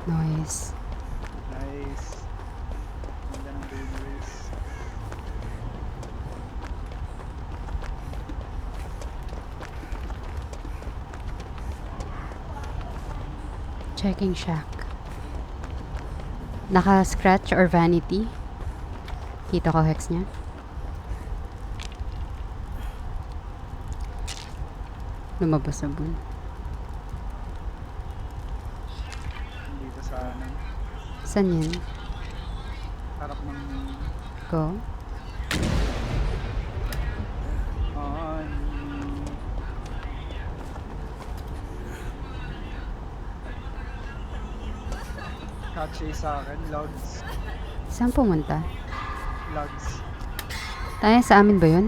Nice. Nice. Ganda ng greeneries. Checking shack. Naka-scratch or vanity? Kita ko hex niya. Lumabas na bun. Dito sa ano, Saan yan? harap ng Go. on. Catchy sa akin, logs. Saan pumunta? Logs. Tayo sa amin ba yun?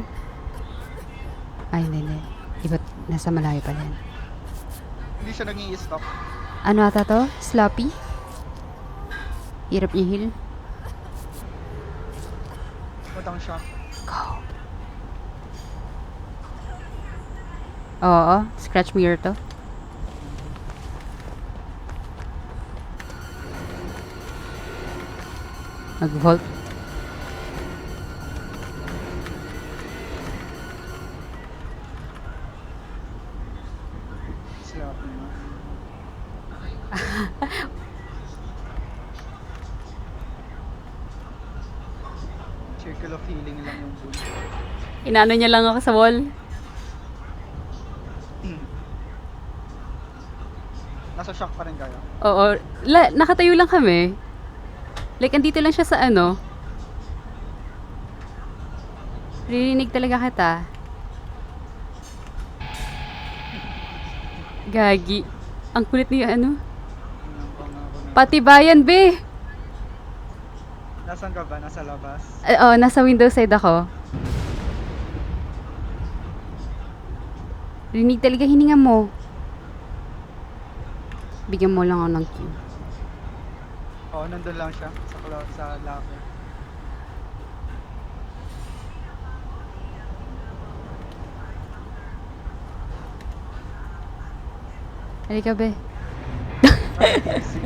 Ay, hindi. Iba't nasa malayo pala yan. Hindi siya nag-i-stop. Ano ata to? Sloppy? Hirap niya heal? Matang siya. Go. Oo, scratch mirror to. Mag-vault. Slap mo. Circle of healing lang yung boon. Inano niya lang ako sa wall. Nasa shock pa rin kayo. Oo. Nakatayo lang kami. Like, andito lang siya sa ano. Ririnig talaga kita. Gagi. Ang kulit niya, ano? Tingnan ko nga ako na. Pati bayan, be! Nasaan ka ba? Nasa labas? Oo, nasa window side ako. Rinig talaga hininga mo. Bigyan mo lang ako ng cue. Oo, nandun lang siya. Sa locker. Halika, be. Ay, easy.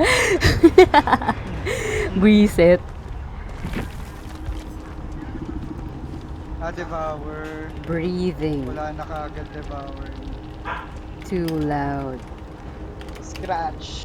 Buisit. Devour. Breathing. Wala na kagad Devour. Too loud. Scratch.